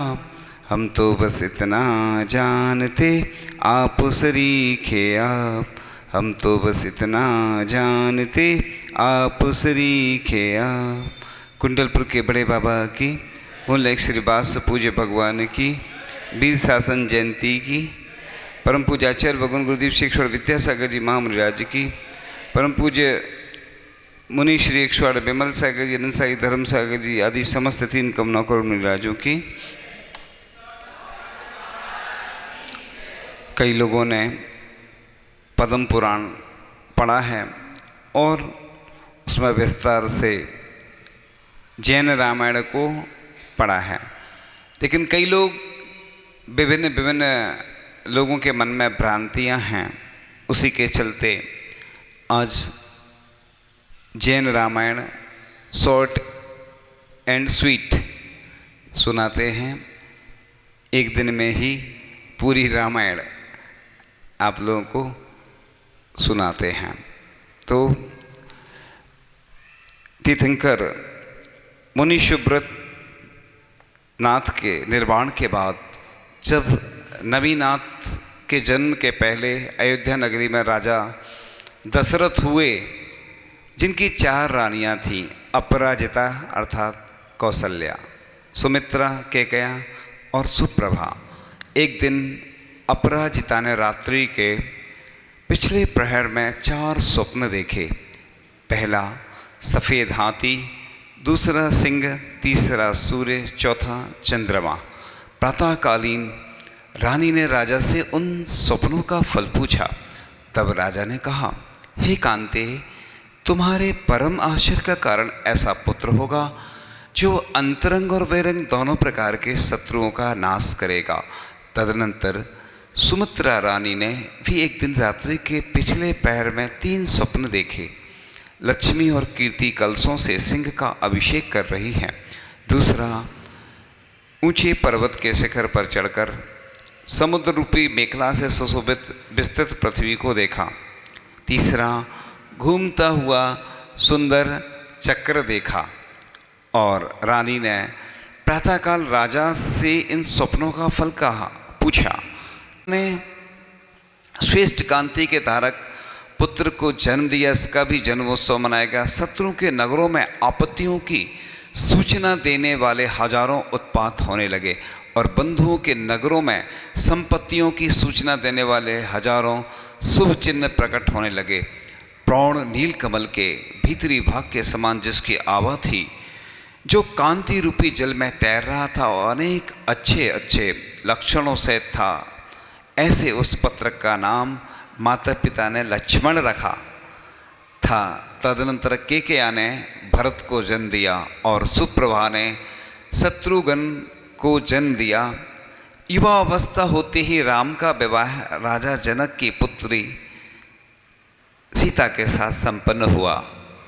हम तो बस इतना जानते आप सरीखे आप, हम तो बस इतना जानते आप सरीखे आप। कुंडलपुर के बड़े बाबा की, मूल श्री बास पूज्य भगवान की वीर शासन जयंती की, परम पूज्य आचार्य भगवान गुरुदेव शिक्षण विद्यासागर जी महामुनिराज की, परम पूज्य मुनि श्री 108 विमल सागर जी, अनंत सागर धर्म सागर जी आदि समस्त 3 कमना करोड़ मुनिराजों की। कई लोगों ने पद्म पुराण पढ़ा है और उसमें विस्तार से जैन रामायण को पढ़ा है, लेकिन कई लोग विभिन्न लोगों के मन में भ्रांतियां हैं। उसी के चलते आज Jain Ramayan short and sweet सुनाते हैं। एक दिन में ही पूरी रामायण आप लोगों को सुनाते हैं। तो तीर्थंकर मुनि सुब्रत नाथ के निर्वाण के बाद जब नवीनाथ के जन्म के पहले अयोध्या नगरी में राजा दशरथ हुए, जिनकी 4 रानियां थीं, अपराजिता अर्थात कौशल्या, सुमित्रा, केकया और सुप्रभा। एक दिन अपराजिता ने रात्रि के पिछले प्रहर में 4 स्वप्न देखे। पहला सफ़ेद हाथी, दूसरा सिंह, तीसरा सूर्य, चौथा चंद्रमा। प्रातःकालीन रानी ने राजा से उन स्वप्नों का फल पूछा। तब राजा ने कहा, हे कांते, तुम्हारे परम आश्चर्य का कारण ऐसा पुत्र होगा जो अंतरंग और बहिरंग दोनों प्रकार के शत्रुओं का नाश करेगा। तदनंतर सुमित्रा रानी ने भी एक दिन रात्रि के पिछले पहर में 3 स्वप्न देखे। लक्ष्मी और कीर्ति कलशों से सिंह का अभिषेक कर रही हैं। दूसरा, ऊंचे पर्वत के शिखर पर चढ़कर समुद्र रूपी मेखला से सुशोभित विस्तृत पृथ्वी को देखा। तीसरा, घूमता हुआ सुंदर चक्र देखा। और रानी ने प्रातःकाल राजा से इन स्वप्नों का फल कहा पूछा। ने श्रेष्ठ कांति के धारक पुत्र को जन्म दिया, इसका भी जन्मोत्सव मनाएगा। शत्रु के नगरों में आपत्तियों की सूचना देने वाले हजारों उत्पात होने लगे और बंधुओं के नगरों में संपत्तियों की सूचना देने वाले हजारों शुभ चिन्ह प्रकट होने लगे। प्रौढ़ नीलकमल के भीतरी भाग के समान जिसकी आभा थी, जो कांति रूपी जल में तैर रहा था और अनेक अच्छे अच्छे लक्षणों से था, ऐसे उस पत्र का नाम माता पिता ने लक्ष्मण रखा था। तदनंतर केकया ने भरत को जन्म दिया और सुप्रभा ने शत्रुघ्न को जन्म दिया। युवा अवस्था होते ही राम का विवाह राजा जनक की पुत्री सीता के साथ संपन्न हुआ।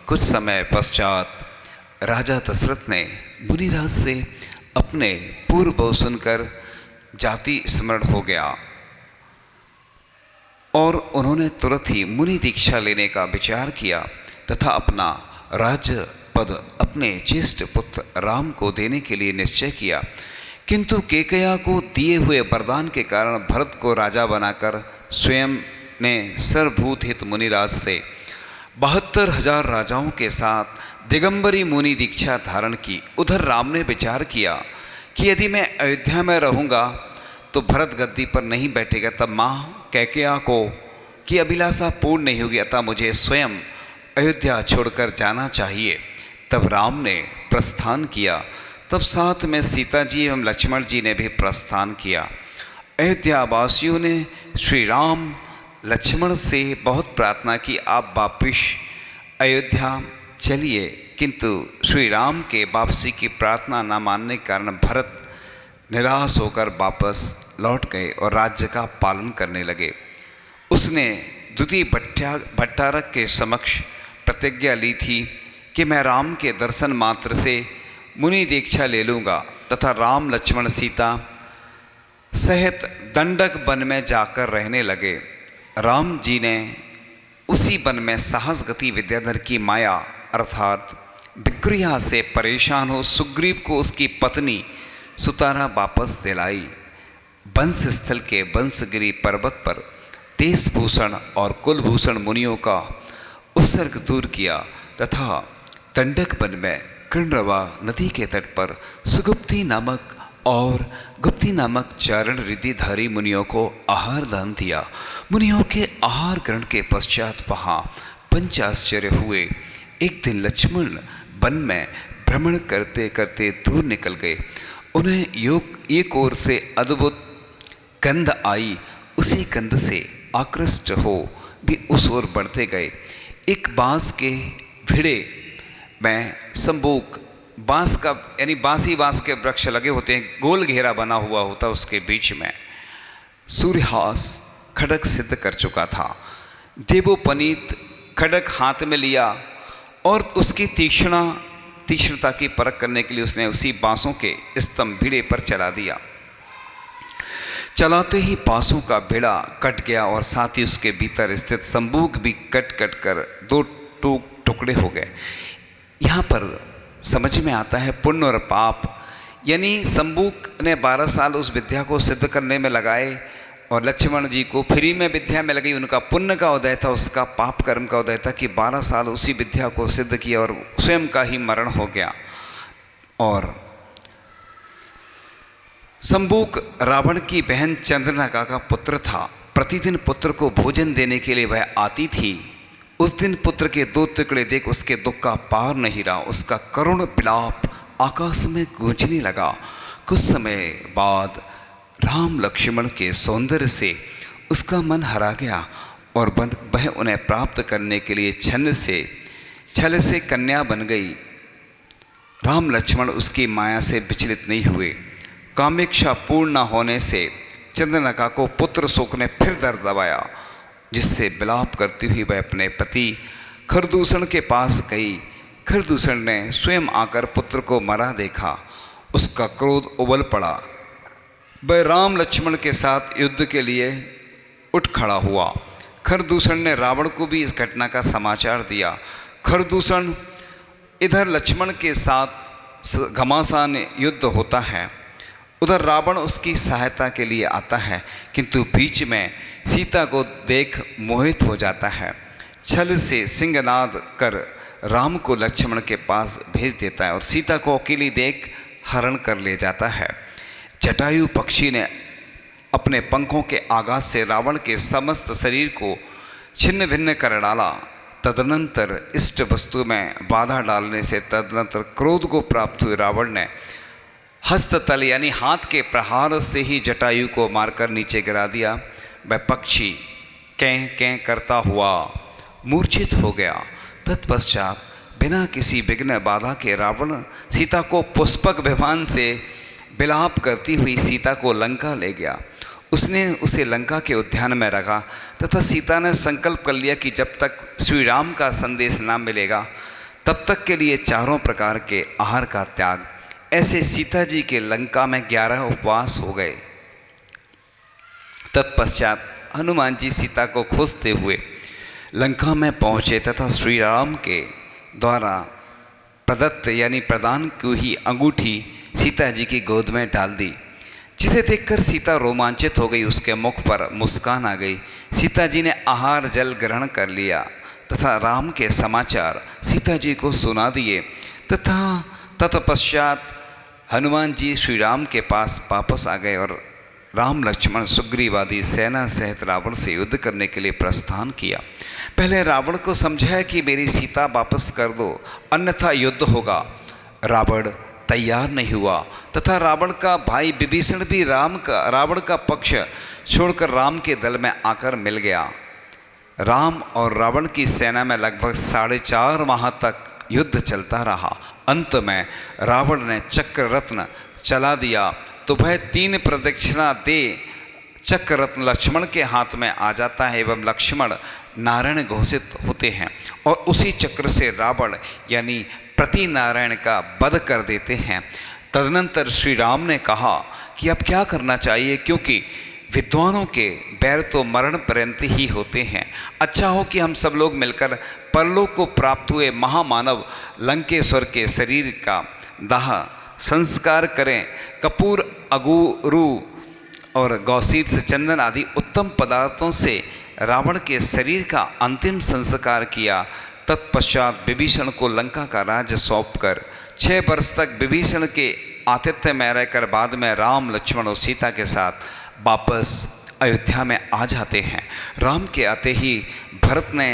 कुछ समय पश्चात राजा दशरथ ने मुनिराज से अपने पूर्व सुनकर जाति स्मरण हो गया और उन्होंने तुरंत ही मुनि दीक्षा लेने का विचार किया तथा अपना राज्य पद अपने ज्येष्ठ पुत्र राम को देने के लिए निश्चय किया। किंतु केकया को दिए हुए वरदान के कारण भरत को राजा बनाकर स्वयं ने सर्वभूत हित मुनिराज से 72,000 राजाओं के साथ दिगंबरी मुनि दीक्षा धारण की। उधर राम ने विचार किया कि यदि मैं अयोध्या में रहूँगा तो भरत गद्दी पर नहीं बैठेगा, तब माँ कैकेयी को की अभिलाषा पूर्ण नहीं होगी, अतः मुझे स्वयं अयोध्या छोड़कर जाना चाहिए। तब राम ने प्रस्थान किया। तब साथ में सीता जी एवं लक्ष्मण जी ने भी प्रस्थान किया। अयोध्या वासियों ने श्री राम लक्ष्मण से बहुत प्रार्थना की, आप वापिस अयोध्या चलिए, किंतु श्री राम के वापसी की प्रार्थना न मानने के कारण भरत निराश होकर वापस लौट गए और राज्य का पालन करने लगे। उसने द्वितीय भट्टारक के समक्ष प्रतिज्ञा ली थी कि मैं राम के दर्शन मात्र से मुनि दीक्षा ले लूँगा तथा राम लक्ष्मण सीता सहित दंडक वन में जाकर रहने लगे। राम जी ने उसी वन में साहस गति विद्याधर की माया अर्थात विक्रिया से परेशान हो सुग्रीव को उसकी पत्नी सुतारा वापस दिलाई। वंश स्थल के वंशगिरी पर्वत पर देशभूषण और कुलभूषण मुनियों का उपसर्ग दूर किया तथा दंडक वन में कृण्रवा नदी के तट पर सुगुप्ती नामक और गुप्ती नामक चारण रिद्धिधारी मुनियों को आहार दान दिया। मुनियों के आहार ग्रहण के पश्चात वहाँ पंचाश्चर्य हुए। एक दिन लक्ष्मण वन में भ्रमण करते करते दूर निकल गए। उन्हें एक ओर से अद्भुत गंध आई। उसी गंध से आकृष्ट हो भी उस ओर बढ़ते गए। एक बांस के भिड़े में संबूक, बांस का यानी बांसी बांस के वृक्ष लगे होते हैं, गोल घेरा बना हुआ होता, उसके बीच में सूर्यहास खड्ग सिद्ध कर चुका था। देवोपनीत खड्ग हाथ में लिया और उसकी तीक्ष्णता की परख करने के लिए उसने उसी बांसों के स्तंभ भिड़े पर चला दिया। चलाते ही बांसों का भिड़ा कट गया और साथ ही उसके भीतर स्थित संबूक भी कट कर दो टुकड़े हो गए। यहाँ पर समझ में आता है पुण्य और पाप, यानी संबूक ने 12 साल उस विद्या को सिद्ध करने में लगाए और लक्ष्मण जी को फ्री में विद्या में लगी। उनका पुण्य का उदय था, उसका पाप कर्म का उदय था कि 12 साल उसी विद्या को सिद्ध किया और स्वयं का ही मरण हो गया। और संबूक रावण की बहन चंद्रनका का पुत्र था। प्रतिदिन पुत्र को भोजन देने के लिए वह आती थी। उस दिन पुत्र के 2 टुकड़े देख उसके दुख का पार नहीं रहा। उसका करुण विलाप आकाश में गूंजने लगा। कुछ समय बाद राम लक्ष्मण के सौंदर्य से उसका मन हरा गया और वह उन्हें प्राप्त करने के लिए छल से कन्या बन गई। राम लक्ष्मण उसकी माया से विचलित नहीं हुए। कामेक्षा पूर्ण न होने से चंद्रनका को पुत्र शोक ने फिर दर्द दबाया, जिससे विलाप करती हुई वह अपने पति खरदूषण के पास गई। खरदूषण ने स्वयं आकर पुत्र को मरा देखा। उसका क्रोध उबल पड़ा। वह राम लक्ष्मण के साथ युद्ध के लिए उठ खड़ा हुआ। खरदूषण ने रावण को भी इस घटना का समाचार दिया। खरदूषण इधर लक्ष्मण के साथ घमासान युद्ध होता है, उधर रावण उसकी सहायता के लिए आता है, किंतु बीच में सीता को देख मोहित हो जाता है। छल से सिंहनाद कर राम को लक्ष्मण के पास भेज देता है और सीता को अकेली देख हरण कर ले जाता है। जटायु पक्षी ने अपने पंखों के आघात से रावण के समस्त शरीर को छिन्न भिन्न कर डाला। तदनंतर इष्ट वस्तु में बाधा डालने से तदनंतर क्रोध को प्राप्त हुए रावण ने हस्ततल यानी हाथ के प्रहार से ही जटायु को मारकर नीचे गिरा दिया। वह पक्षी कैं कैं करता हुआ मूर्छित हो गया। तत्पश्चात बिना किसी विघ्न बाधा के रावण सीता को पुष्पक विमान से विलाप करती हुई सीता को लंका ले गया। उसने उसे लंका के उद्यान में रखा तथा सीता ने संकल्प कर लिया कि जब तक श्री राम का संदेश ना मिलेगा तब तक के लिए चारों प्रकार के आहार का त्याग। ऐसे सीता जी के लंका में 11 उपवास हो गए। तत्पश्चात हनुमान जी सीता को खोजते हुए लंका में पहुँचे तथा श्री राम के द्वारा प्रदत्त यानी प्रदान की हुई अंगूठी सीता जी की गोद में डाल दी, जिसे देखकर सीता रोमांचित हो गई। उसके मुख पर मुस्कान आ गई। सीता जी ने आहार जल ग्रहण कर लिया तथा राम के समाचार सीता जी को सुना दिए तथा तत्पश्चात हनुमान जी श्री राम के पास वापस आ गए और राम लक्ष्मण सुग्रीव आदि सेना सहित रावण से युद्ध करने के लिए प्रस्थान किया। पहले रावण को समझाया कि मेरी सीता वापस कर दो अन्यथा युद्ध होगा। रावण तैयार नहीं हुआ तथा रावण का भाई विभीषण भी रावण का पक्ष छोड़कर राम के दल में आकर मिल गया। राम और रावण की सेना में लगभग 4.5 माह तक युद्ध चलता रहा। अंत में रावण ने चक्र रत्न चला दिया तो वह 3 प्रदक्षिणा दे चक्र रत्न लक्ष्मण के हाथ में आ जाता है एवं लक्ष्मण नारायण घोषित होते हैं और उसी चक्र से रावण यानी प्रति नारायण का वध कर देते हैं। तदनंतर श्री राम ने कहा कि अब क्या करना चाहिए, क्योंकि विद्वानों के बैर तो मरण पर्यंत ही होते हैं। अच्छा हो कि हम सब लोग मिलकर परलोक को प्राप्त हुए महामानव लंकेश्वर के शरीर का दाह संस्कार करें। कपूर, अगुरु और गौसीर से चंदन आदि उत्तम पदार्थों से रावण के शरीर का अंतिम संस्कार किया। तत्पश्चात विभीषण को लंका का राज्य सौंपकर 6 वर्ष तक विभीषण के आतिथ्य में रहकर बाद में राम, लक्ष्मण और सीता के साथ वापस अयोध्या में आ जाते हैं। राम के आते ही भरत ने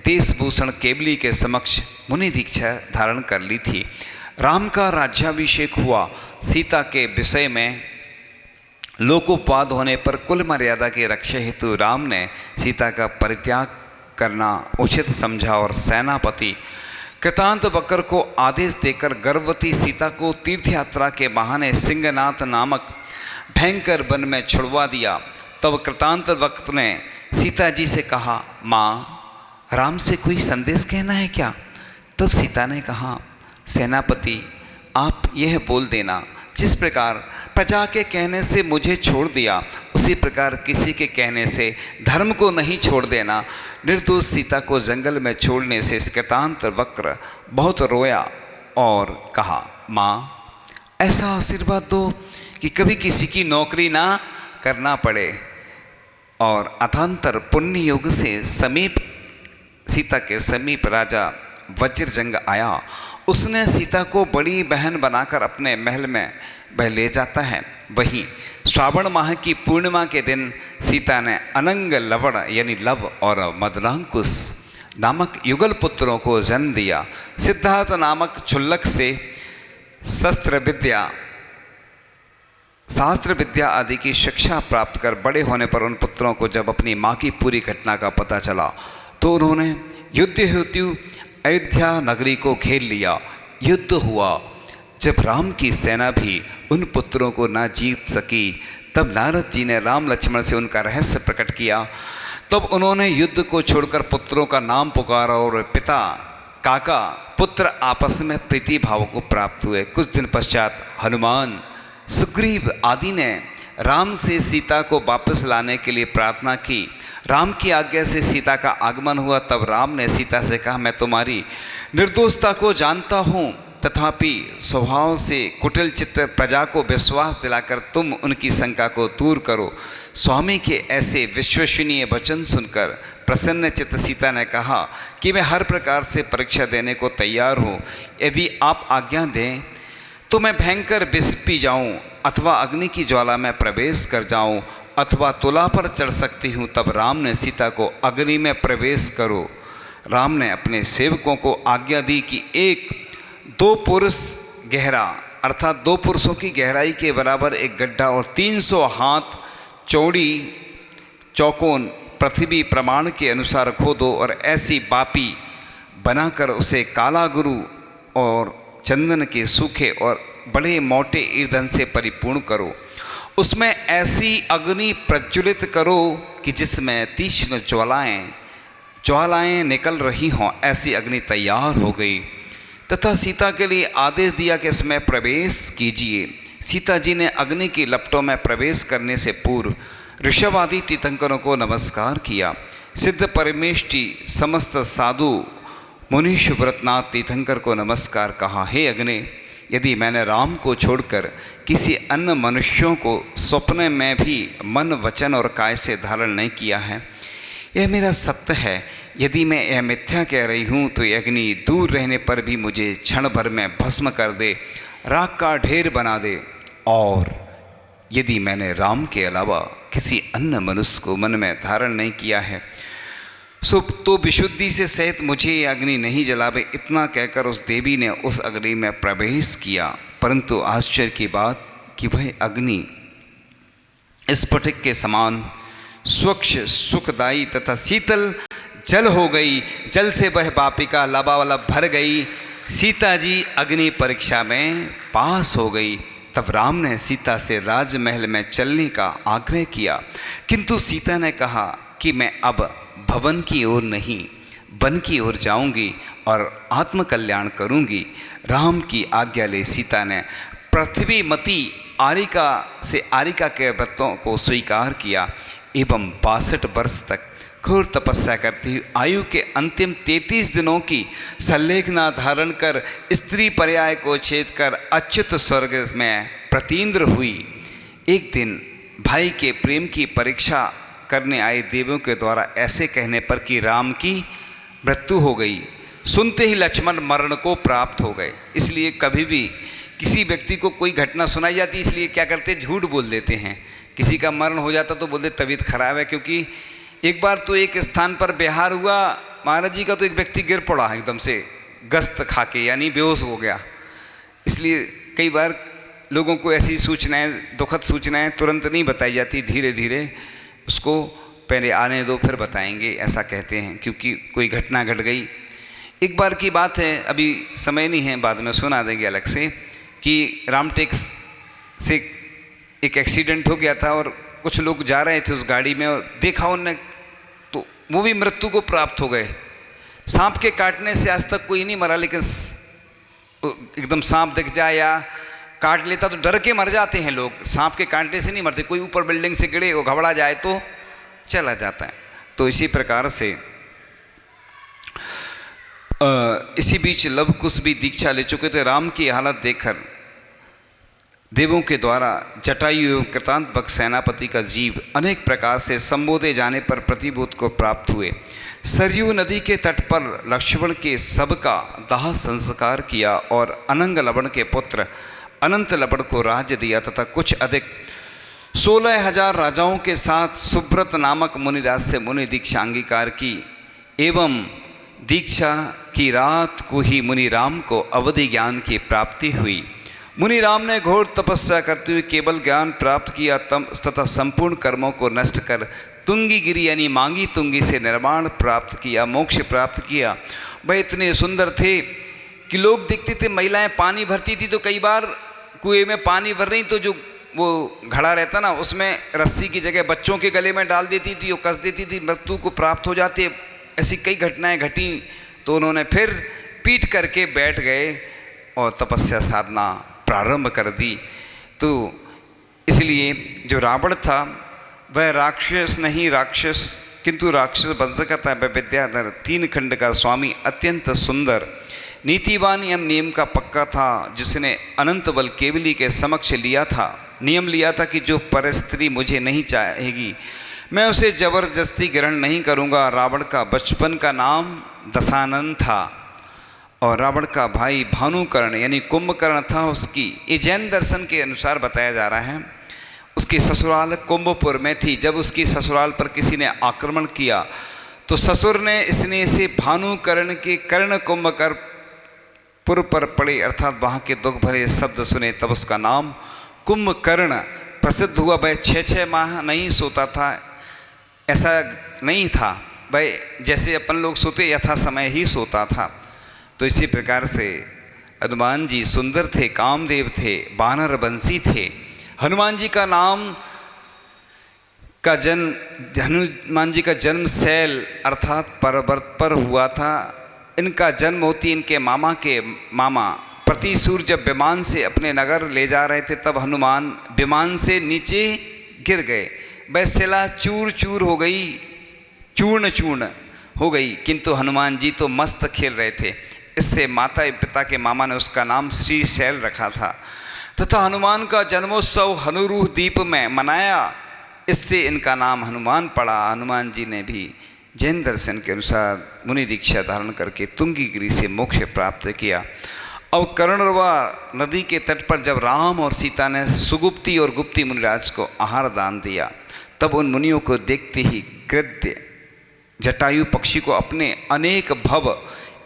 देशभूषण केवली के समक्ष मुनि दीक्षा धारण कर ली थी। राम का राज्याभिषेक हुआ। सीता के विषय में लोकोपवाद होने पर कुल मर्यादा की रक्षा हेतु राम ने सीता का परित्याग करना उचित समझा और सेनापति कृतांत वक्र को आदेश देकर गर्भवती सीता को तीर्थ यात्रा के बहाने सिंहनाथ नामक भयंकर वन में छुड़वा दिया। तब कृतांत वक्र ने सीता जी से कहा, माँ, राम से कोई संदेश कहना है क्या? तब सीता ने कहा, सेनापति, आप यह बोल देना, जिस प्रकार प्रजा के कहने से मुझे छोड़ दिया, उसी प्रकार किसी के कहने से धर्म को नहीं छोड़ देना। निर्दोष सीता को जंगल में छोड़ने से कृतांत वक्र बहुत रोया और कहा, माँ, ऐसा आशीर्वाद दो कि कभी किसी की नौकरी ना करना पड़े। और अथांतर पुण्य योग से सीता के समीप राजा वज्रजंग आया। उसने सीता को बड़ी बहन बनाकर अपने महल में वह ले जाता है। वहीं श्रावण माह की पूर्णिमा के दिन सीता ने अनंग, लवण यानी लव और मदलांकुश नामक युगल पुत्रों को जन्म दिया। सिद्धार्थ नामक क्षुल्लक से शास्त्र विद्या आदि की शिक्षा प्राप्त कर बड़े होने पर उन पुत्रों को जब अपनी माँ की पूरी घटना का पता चला तो उन्होंने युद्ध हेतु अयोध्या नगरी को घेर लिया। युद्ध हुआ। जब राम की सेना भी उन पुत्रों को ना जीत सकी, तब नारद जी ने राम लक्ष्मण से उनका रहस्य प्रकट किया। तब उन्होंने युद्ध को छोड़कर पुत्रों का नाम पुकारा और पिता, काका, पुत्र आपस में प्रीति भाव को प्राप्त हुए। कुछ दिन पश्चात हनुमान, सुग्रीव आदि ने राम से सीता को वापस लाने के लिए प्रार्थना की। राम की आज्ञा से सीता का आगमन हुआ। तब राम ने सीता से कहा, मैं तुम्हारी निर्दोषता को जानता हूँ, तथापि स्वभाव से कुटिल चित्त प्रजा को विश्वास दिलाकर तुम उनकी शंका को दूर करो। स्वामी के ऐसे विश्वसनीय वचन सुनकर प्रसन्न चित्त सीता ने कहा कि मैं हर प्रकार से परीक्षा देने को तैयार हूँ। यदि आप आज्ञा दें तो मैं भयंकर विष पी जाऊँ, अथवा अग्नि की ज्वाला में प्रवेश कर जाऊँ, अथवा तुला पर चढ़ सकती हूँ। तब राम ने सीता को अग्नि में प्रवेश करो। राम ने अपने सेवकों को आज्ञा दी कि 2 पुरुष गहरा अर्थात 2 पुरुषों की गहराई के बराबर एक गड्ढा और 300 हाथ चौड़ी चौकोन पृथ्वी प्रमाण के अनुसार खोदो और ऐसी बापी बनाकर उसे काला गुरु और चंदन के सूखे और बड़े मोटे ईंधन से परिपूर्ण करो। उसमें ऐसी अग्नि प्रज्वलित करो कि जिसमें तीक्ष्ण ज्वालाएं निकल रही हों। ऐसी अग्नि तैयार हो गई तथा सीता के लिए आदेश दिया कि इसमें प्रवेश कीजिए। सीता जी ने अग्नि की लपटों में प्रवेश करने से पूर्व ऋषभ आदि तीर्थंकरों को नमस्कार किया। सिद्ध परमेष्टि समस्त साधु मुनि शुभ्रतनाथ तीर्थंकर को नमस्कार कहा, हे अग्नि, यदि मैंने राम को छोड़कर किसी अन्य मनुष्यों को स्वप्न में भी मन, वचन और काय से धारण नहीं किया है, यह मेरा सत्य है। यदि मैं यह मिथ्या कह रही हूँ तो यह अग्नि दूर रहने पर भी मुझे क्षण भर में भस्म कर दे, राख का ढेर बना दे। और यदि मैंने राम के अलावा किसी अन्य मनुष्य को मन में धारण नहीं किया है तो विशुद्धि से सहित मुझे यह अग्नि नहीं जलावे। इतना कहकर उस देवी ने उस अग्नि में प्रवेश किया। परंतु आश्चर्य की बात कि वह अग्नि स्फटिक के समान स्वच्छ, सुखदायी तथा शीतल जल हो गई। जल से वह वापिका लबालब भर गई। सीता जी अग्नि परीक्षा में पास हो गई। तब राम ने सीता से राजमहल में चलने का आग्रह किया, किंतु सीता ने कहा कि मैं अब भवन की ओर नहीं, वन की ओर जाऊंगी और आत्मकल्याण करूंगी। राम की आज्ञा ले सीता ने पृथ्वीमती आरिका के व्रतों को स्वीकार किया एवं 62 वर्ष तक घोर तपस्या करती हुई आयु के अंतिम 33 दिनों की संलेखना धारण कर स्त्री पर्याय को छेद कर अच्युत स्वर्ग में प्रतीन्द्र हुई। एक दिन भाई के प्रेम की परीक्षा करने आए देवों के द्वारा ऐसे कहने पर कि राम की मृत्यु हो गई, सुनते ही लक्ष्मण मरण को प्राप्त हो गए। इसलिए कभी भी किसी व्यक्ति को कोई घटना सुनाई जाती, इसलिए क्या करते, झूठ बोल देते हैं। किसी का मरण हो जाता तो बोलते तबीयत खराब है, क्योंकि एक बार तो एक स्थान पर बिहार हुआ महाराज जी का, तो एक व्यक्ति गिर पड़ा एकदम से गस्त खा के, यानी बेहोश हो गया। इसलिए कई बार लोगों को ऐसी सूचनाएं, दुखद सूचनाएं तुरंत नहीं बताई जाती, धीरे धीरे उसको पहले आने दो फिर बताएंगे, ऐसा कहते हैं, क्योंकि कोई घटना घट गई। एक बार की बात है, अभी समय नहीं है, बाद में सुना देंगे अलग से, कि रामटेक से एक एक्सीडेंट हो गया था और कुछ लोग जा रहे थे उस गाड़ी में और देखा उनने तो वो भी मृत्यु को प्राप्त हो गए। सांप के काटने से आज तक कोई नहीं मरा, लेकिन एकदम सांप दिख जाए या काट लेता तो डर के मर जाते हैं लोग। सांप के काटने से नहीं मरते, कोई ऊपर बिल्डिंग से गिरे वो घबरा जाए तो चला जाता है। तो इसी प्रकार से इसी बीच लव कुश भी दीक्षा ले चुके थे। राम की हालत देखकर देवों के द्वारा जटायु एवं कृतांतबक सेनापति का जीव अनेक प्रकार से संबोधे जाने पर प्रतिभूत को प्राप्त हुए। सरयू नदी के तट पर लक्ष्मण के सबका दाह संस्कार किया और अनंग लवण के पुत्र अनंत लवण को राज्य दिया तथा कुछ अधिक 16,000 राजाओं के साथ सुब्रत नामक मुनिराज से मुनि दीक्षा अंगीकार की। एवं दीक्षा की रात को ही मुनि राम को अवधि ज्ञान की प्राप्ति हुई। मुनि राम ने घोर तपस्या करते हुए केवल ज्ञान प्राप्त किया तथा संपूर्ण कर्मों को नष्ट कर तुंगी गिरी यानी मांगी तुंगी से निर्वाण प्राप्त किया, मोक्ष प्राप्त किया। वह इतने सुंदर थे कि लोग देखते थे, महिलाएं पानी भरती थी तो कई बार कुएं में पानी भर रही तो जो वो घड़ा रहता ना उसमें रस्सी की जगह बच्चों के गले में डाल देती थी, वो कस देती थी, मृत्यु को प्राप्त हो जाती। ऐसी कई घटनाएं घटी तो उन्होंने फिर पीट करके बैठ गए और तपस्या साधना प्रारंभ कर दी। तो इसलिए जो रावण था वह राक्षस नहीं राक्षस किंतु राक्षस बंधक था। वह विद्याधर 3 खंड का स्वामी अत्यंत सुंदर नीतिवान एवं नियम का पक्का था, जिसने अनंत बल केवली के समक्ष लिया था, नियम लिया था कि जो पर स्त्री मुझे नहीं चाहेगी मैं उसे जबरदस्ती ग्रहण नहीं करूँगा। रावण का बचपन का नाम दशानन था और रावण का भाई भानुकर्ण यानी कुंभकर्ण था। उसकी ये जैन दर्शन के अनुसार बताया जा रहा है, उसकी ससुराल कुंभपुर में थी। जब उसकी ससुराल पर किसी ने आक्रमण किया तो ससुर ने स्नेह से भानुकर्ण के कर्ण कुंभकर्ण पुर पर पड़े, अर्थात वहाँ के दुख भरे शब्द सुने, तब उसका नाम कुंभकर्ण प्रसिद्ध हुआ। वह 6 माह नहीं सोता था, ऐसा नहीं था, वह जैसे अपन लोग सोते यथा समय ही सोता था। तो इसी प्रकार से हनुमान जी सुंदर थे, कामदेव थे, बानर बंसी थे। हनुमान जी का हनुमान जी का जन्म शैल अर्थात पर्वत पर हुआ था। इनका जन्म होती इनके मामा के मामा प्रतिसूर जब विमान से अपने नगर ले जा रहे थे तब हनुमान विमान से नीचे गिर गए। वह शिला चूर चूर हो गई, चूर्ण चूर्ण हो गई, किंतु हनुमान जी तो मस्त खेल रहे थे। इससे माता पिता के मामा ने उसका नाम श्री शैल रखा था तथा हनुमान का जन्मोत्सव हनुरूह द्वीप में मनाया। इससे इनका नाम हनुमान पड़ा। हनुमान जी ने भी जैन दर्शन के अनुसार मुनि दीक्षा धारण करके तुंगीगिरी से मोक्ष प्राप्त किया। अब कर्णरवा नदी के तट पर जब राम और सीता ने सुगुप्ती और गुप्ती मुनिराज को आहार दान दिया तब उन मुनियों को देखते ही गृध्य जटायु पक्षी को अपने अनेक भव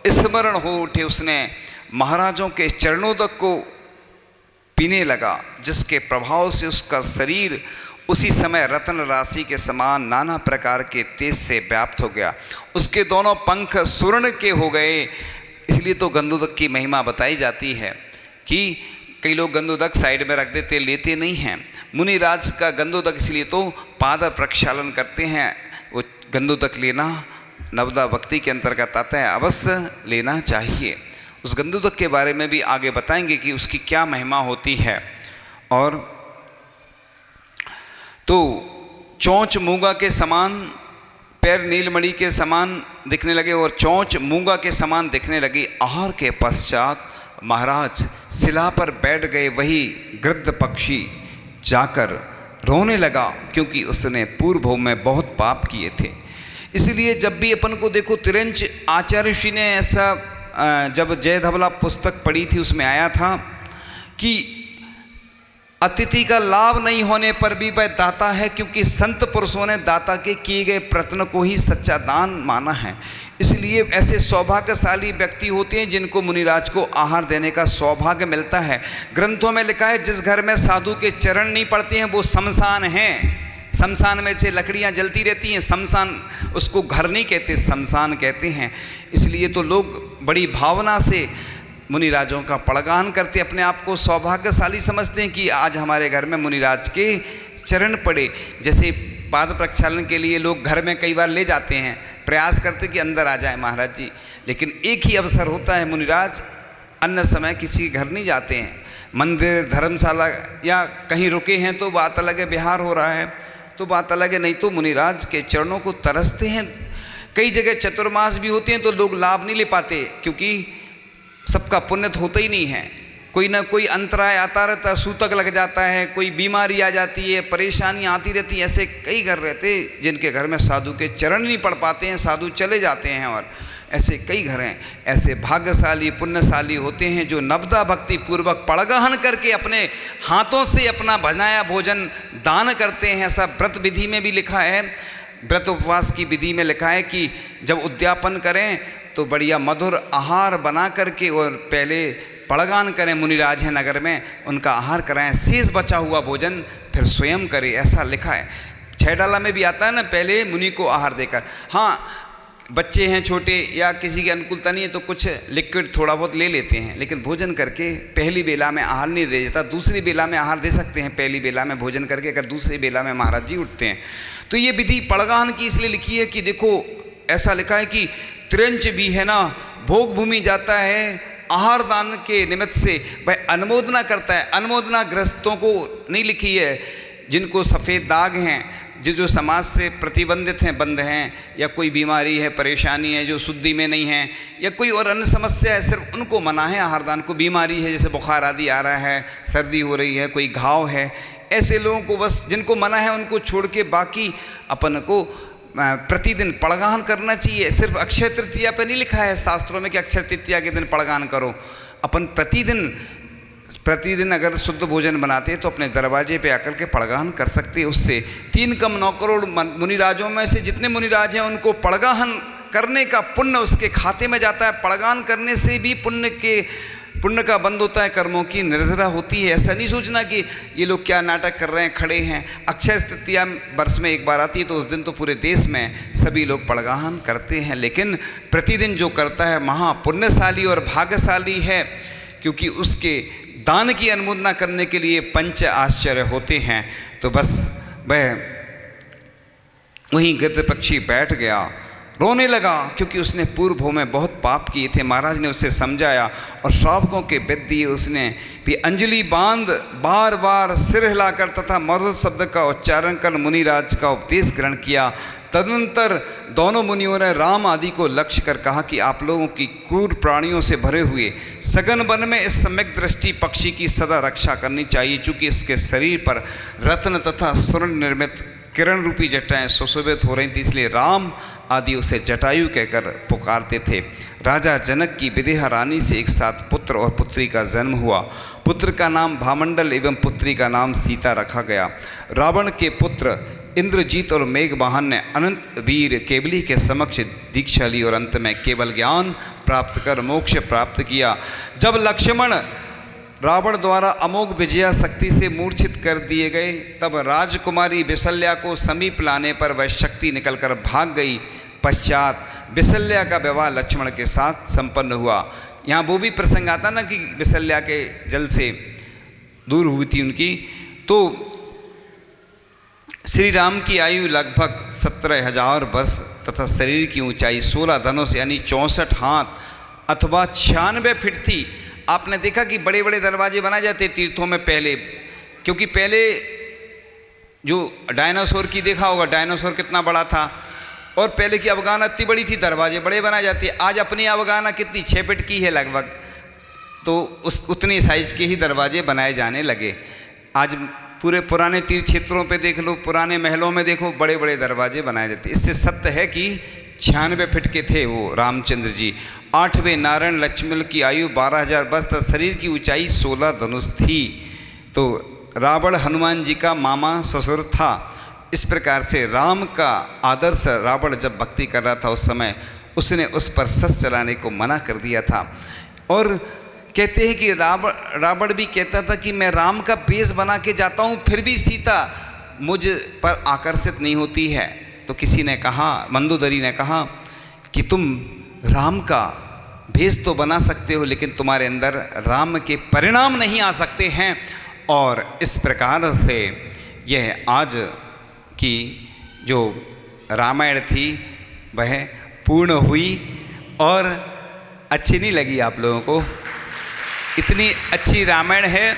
स्मरण हो उठे। उसने महाराजों के चरणोदक को पीने लगा, जिसके प्रभाव से उसका शरीर उसी समय रत्न राशि के समान नाना प्रकार के तेज से व्याप्त हो गया। उसके दोनों पंख स्वर्ण के हो गए। इसलिए तो गंधोदक की महिमा बताई जाती है कि कई लोग गंधोदक साइड में रख देते, लेते नहीं हैं। मुनिराज का गंधोदक इसलिए तो पाद प्रक्षालन करते हैं। वो गंधोदक लेना नवदा भक्ति के अंतर्गत आता है, अवश्य लेना चाहिए। उस गंधोदक के बारे में भी आगे बताएंगे कि उसकी क्या महिमा होती है। और तो चोंच मूंगा के समान पैर नीलमणि के समान दिखने लगे और चोंच मूंगा के समान दिखने लगी। आहार के पश्चात महाराज शिला पर बैठ गए। वही गृद्ध पक्षी जाकर रोने लगा, क्योंकि उसने पूर्व भोग में बहुत पाप किए थे। इसलिए जब भी अपन को देखो, तिरंज आचार्य श्री ने ऐसा, जब जय धवला पुस्तक पढ़ी थी उसमें आया था कि अतिथि का लाभ नहीं होने पर भी वह दाता है, क्योंकि संत पुरुषों ने दाता के किए गए प्रयत्न को ही सच्चा दान माना है। इसलिए ऐसे सौभाग्यशाली व्यक्ति होते हैं जिनको मुनिराज को आहार देने का सौभाग्य मिलता है। ग्रंथों में लिखा है, जिस घर में साधु के चरण नहीं पड़ते हैं वो शमशान हैं। शमशान में से लकड़ियां जलती रहती हैं, शमशान उसको घर नहीं कहते, शमशान कहते हैं। इसलिए तो लोग बड़ी भावना से मुनिराजों का पड़गान करते, अपने आप को सौभाग्यशाली समझते हैं कि आज हमारे घर में मुनिराज के चरण पड़े। जैसे पाद प्रक्षालन के लिए लोग घर में कई बार ले जाते हैं, प्रयास करते कि अंदर आ जाए महाराज जी, लेकिन एक ही अवसर होता है, मुनिराज अन्य समय किसी घर नहीं जाते हैं। मंदिर, धर्मशाला या कहीं रुके हैं तो बात अलग है, बिहार हो रहा है तो बात अलग है, नहीं तो मुनिराज के चरणों को तरसते हैं। कई जगह चतुर्मास भी होते हैं तो लोग लाभ नहीं ले पाते, क्योंकि सबका पुण्य तो होता ही नहीं है। कोई ना कोई अंतराय आता रहता है, सूतक लग जाता है, कोई बीमारी आ जाती है, परेशानियाँ आती रहती हैं। ऐसे कई घर रहते जिनके घर में साधु के चरण नहीं पड़ पाते हैं, साधु चले जाते हैं, और ऐसे कई घर हैं। ऐसे भाग्यशाली पुण्यशाली होते हैं जो नवदा भक्ति पूर्वक पड़गहन करके अपने हाथों से अपना बनाया भोजन दान करते हैं। ऐसा व्रत विधि में भी लिखा है, व्रत उपवास की विधि में लिखा है कि जब उद्यापन करें तो बढ़िया मधुर आहार बना करके और पहले पड़गान करें, मुनिराज हैं नगर में, उनका आहार कराएं, शेष बचा हुआ भोजन फिर स्वयं करें, ऐसा लिखा है। 6 डाला में भी आता है ना, पहले मुनि को आहार देकर। हाँ, बच्चे हैं छोटे या किसी की अनुकूलता नहीं है तो कुछ लिक्विड थोड़ा बहुत ले लेते हैं, लेकिन भोजन करके पहली बेला में आहार नहीं दे जाता। दूसरी बेला में आहार दे सकते हैं, पहली बेला में भोजन करके, अगर दूसरी बेला में महाराज जी उठते हैं। तो ये विधि पड़गान की इसलिए लिखी है कि देखो, ऐसा लिखा है कि त्रिंच भी है ना, भोग भूमि जाता है आहार दान के निमित्त से, वह अनुमोदना करता है। अनुमोदना ग्रस्तों को नहीं लिखी है, जिनको सफ़ेद दाग हैं, जो समाज से प्रतिबंधित हैं, बंद हैं, या कोई बीमारी है, परेशानी है, जो शुद्धि में नहीं है, या कोई और अन्य समस्या है, सिर्फ उनको मना है आहार दान को। बीमारी है, जैसे बुखार आदि आ रहा है, सर्दी हो रही है, कोई घाव है, ऐसे लोगों को बस जिनको मना है उनको छोड़ के बाकी अपन को प्रतिदिन पड़गान करना चाहिए। सिर्फ अक्षय तृतीया पे नहीं लिखा है शास्त्रों में कि अक्षय तृतीया के दिन पड़गान करो। अपन प्रतिदिन अगर शुद्ध भोजन बनाते हैं तो अपने दरवाजे पे आकर के पड़गान कर सकते हैं। उससे 3 कम 9 करोड़ मुनिराजों में से जितने मुनिराज हैं उनको पड़गान करने का पुण्य उसके खाते में जाता है। पड़गान करने से भी पुण्य का बंद होता है, कर्मों की निर्जरा होती है। ऐसा नहीं सोचना कि ये लोग क्या नाटक कर रहे हैं, खड़े हैं। अक्षय तृतीया वर्ष में एक बार आती है तो उस दिन तो पूरे देश में सभी लोग पड़गान करते हैं, लेकिन प्रतिदिन जो करता है महापुण्यशाली और भाग्यशाली है, क्योंकि उसके दान की अनुमोदना करने के लिए पंच आश्चर्य होते हैं। तो बस वह वहीं गद्द पक्षी बैठ गया, रोने लगा, क्योंकि उसने पूर्व भोग में बहुत पाप किए थे। महाराज ने उसे समझाया और श्रावकों के वेद दिए। उसने भी अंजलि बांध बार बार सिर हिलाकर तथा मधुर शब्द का उच्चारण कर मुनिराज का उपदेश ग्रहण किया। तदनंतर दोनों मुनियों ने राम आदि को लक्ष्य कर कहा कि आप लोगों की क्रूर प्राणियों से भरे हुए सघन वन में इस सम्यक दृष्टि पक्षी की सदा रक्षा करनी चाहिए, चूँकि इसके शरीर पर रत्न तथा स्वर्ण निर्मित किरण रूपी जटाएं सुशोभित हो रही थी, इसलिए राम आदि उसे जटायु कहकर पुकारते थे। राजा जनक की विदेहा रानी से एक साथ पुत्र और पुत्री का जन्म हुआ। पुत्र का नाम भामंडल एवं पुत्री का नाम सीता रखा गया। रावण के पुत्र इंद्रजीत और मेघवाहन ने अनंत वीर केवली के समक्ष दीक्षा ली और अंत में केवल ज्ञान प्राप्त कर मोक्ष प्राप्त किया। जब लक्ष्मण रावण द्वारा अमोघ विजया शक्ति से मूर्छित कर दिए गए, तब राजकुमारी विशल्या को समीप लाने पर वह शक्ति निकलकर भाग गई। पश्चात विशल्या का विवाह लक्ष्मण के साथ संपन्न हुआ। यहाँ वो भी प्रसंग आता ना कि विशल्या के जल से दूर हुई थी उनकी। तो श्री राम की आयु लगभग 17,000 वर्ष तथा शरीर की ऊंचाई 16 धनुष यानी 64 हाथ अथवा 96 फीट थी। आपने देखा कि बड़े बड़े दरवाजे बनाए जाते तीर्थों में पहले, क्योंकि पहले जो डायनासोर की देखा होगा, डायनासोर कितना बड़ा था, और पहले की अवगाहना इतनी बड़ी थी, दरवाजे बड़े बनाए जाते हैं। आज अपनी अवगाहना कितनी 6 फीट की है लगभग, तो उस उतनी साइज के ही दरवाजे बनाए जाने लगे। आज पूरे पुराने तीर्थ क्षेत्रों पे देख लो, पुराने महलों में देखो, बड़े बड़े दरवाजे बनाए जाते। इससे सत्य है कि 96 फीट के थे वो रामचंद्र जी। 8वें नारायण लक्ष्मण की आयु 12,000 वर्ष तथा शरीर की ऊंचाई 16 धनुष थी। तो रावण हनुमान जी का मामा ससुर था। इस प्रकार से राम का आदर्श रावण जब भक्ति कर रहा था उस समय उसने उस पर शस्त्र चलाने को मना कर दिया था। और कहते हैं कि रावण भी कहता था कि मैं राम का वेश बना के जाता हूँ फिर भी सीता मुझ पर आकर्षित नहीं होती है। तो किसी ने कहा, मंदोदरी ने कहा कि तुम राम का भेष तो बना सकते हो लेकिन तुम्हारे अंदर राम के परिणाम नहीं आ सकते हैं। और इस प्रकार से यह आज की जो रामायण थी वह पूर्ण हुई। और अच्छी नहीं लगी आप लोगों को? इतनी अच्छी रामायण है,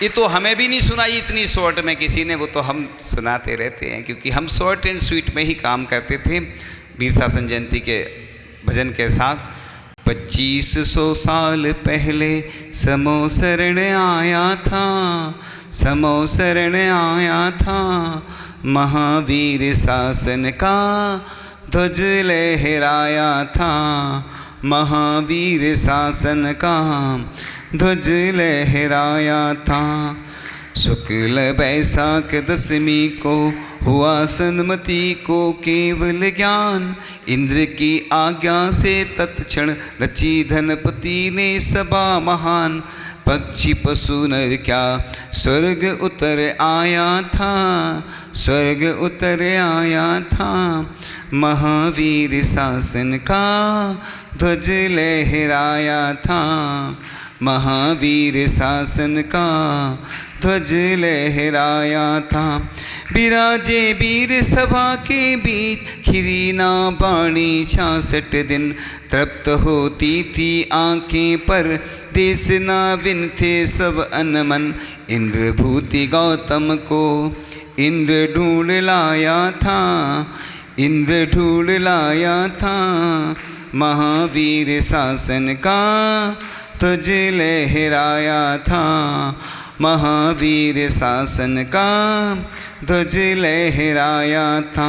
ये तो हमें भी नहीं सुनाई इतनी शॉर्ट में किसी ने, वो तो हम सुनाते रहते हैं क्योंकि हम शॉर्ट एंड स्वीट में ही काम करते थे वीर शासन जयंती के भजन के साथ। 2500 साल पहले समो शरण आया था, समो शरण आया था, महावीर शासन का ध्वज लहराया था, महावीर शासन का ध्वज लहराया था। शुक्ल बैसाख दशमी को हुआ सन्मति को केवल ज्ञान, इंद्र की आज्ञा से तत्क्षण रची धनपति ने सभा महान। पक्षी पशु नर क्या स्वर्ग उतर आया था, स्वर्ग उतर आया था, महावीर शासन का ध्वज लहराया था, महावीर शासन का ध्वज लहराया था। विराजे वीर सभा के बीच खिरी ना बाणी 66 दिन, तृप्त होती थी आँखें पर देश ना बिन थे सब अनमन। इंद्र भूति गौतम को इंद्र ढूंढ लाया था, इंद्र ढूंढ लाया था, महावीर शासन का ध्वज लहराया था, महावीर शासन का ध्वज लहराया था।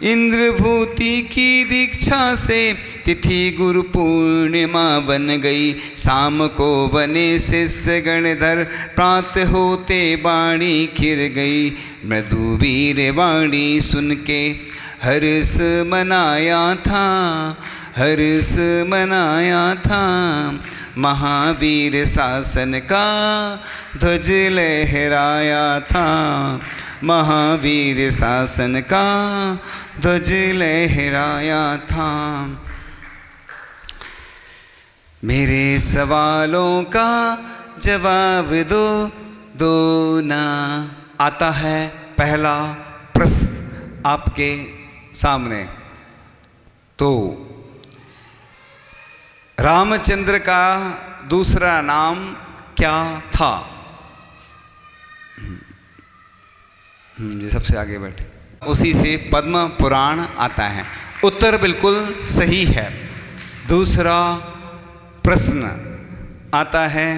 इंद्रभूति की दीक्षा से तिथि गुरु पूर्णिमा बन गई, शाम को बने शिष्य गणधर, प्रात होते वाणी खिर गई। मृदुवीर वाणी सुन के हर्ष मनाया था, हर्ष मनाया था, महावीर शासन का ध्वज लहराया था, महावीर शासन का ध्वज लहराया था। मेरे सवालों का जवाब दो, दो ना। आता है पहला प्रश्न आपके सामने। तो रामचंद्र का दूसरा नाम क्या था? जी सबसे आगे बैठे, उसी से पद्म पुराण आता है। उत्तर बिल्कुल सही है। दूसरा प्रश्न आता है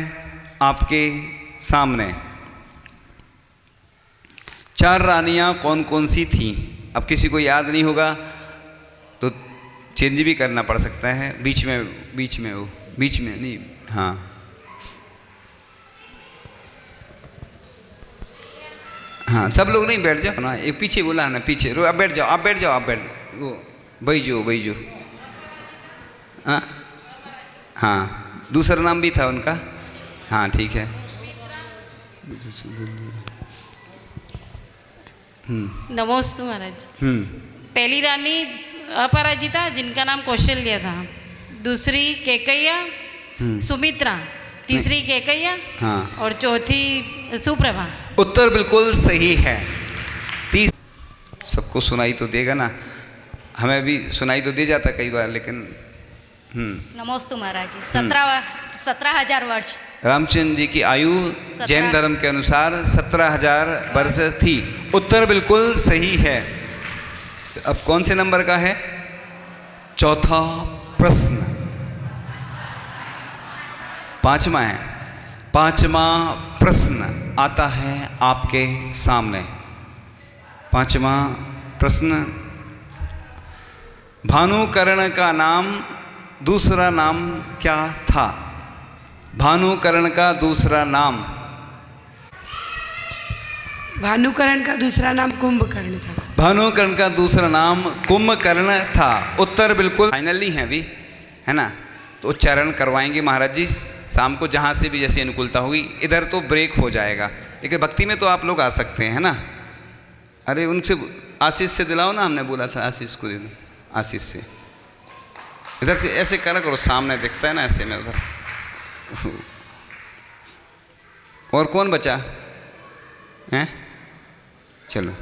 आपके सामने। 4 रानियां कौन कौन सी थीं? अब किसी को याद नहीं होगा तो चेंज भी करना पड़ सकता है। बीच में वो बीच में नहीं, हाँ हाँ सब लोग नहीं बैठ जाओ ना, एक पीछे बोला ना, पीछे रो, अब बैठ जाओ, आप बैठ जाओ, आप बैठ जाओ, वो बैजो हाँ हाँ। दूसरा नाम भी था उनका, हाँ ठीक है। नमोस्तु महाराज। पहली रानी अपराजिता जिनका नाम कौशल्या था, दूसरी केकैया सुमित्रा, तीसरी केकैया, हाँ, और चौथी सुप्रभा। उत्तर बिल्कुल सही है। सबको सुनाई तो देगा ना, हमें भी सुनाई तो दे जाता कई बार, लेकिन नमोस्तु महाराज जी। 17,000 वर्ष रामचंद्र जी की आयु जैन धर्म के अनुसार 17,000 वर्ष थी। उत्तर बिल्कुल सही है। अब कौन से नंबर का है? चौथा प्रश्न, पांचवा है। पांचवा प्रश्न आता है आपके सामने। पांचवा प्रश्न, भानुकर्ण का नाम दूसरा नाम क्या था? भानुकर्ण का दूसरा नाम। भानुकर्ण का दूसरा नाम कुंभकर्ण था। भानुकर्ण का दूसरा नाम कुंभकर्ण था। उत्तर बिल्कुल फाइनल नहीं है अभी, है ना? तो उच्चारण करवाएंगे महाराज जी शाम को, जहाँ से भी जैसी अनुकूलता होगी। इधर तो ब्रेक हो जाएगा, लेकिन भक्ति में तो आप लोग आ सकते हैं ना। अरे उनसे आशीष से दिलाओ ना, हमने बोला था आशीष को दे दो। आशीष से इधर से ऐसे करा करो, सामने दिखता है ना, ऐसे में उधर। और कौन बचा है? चलो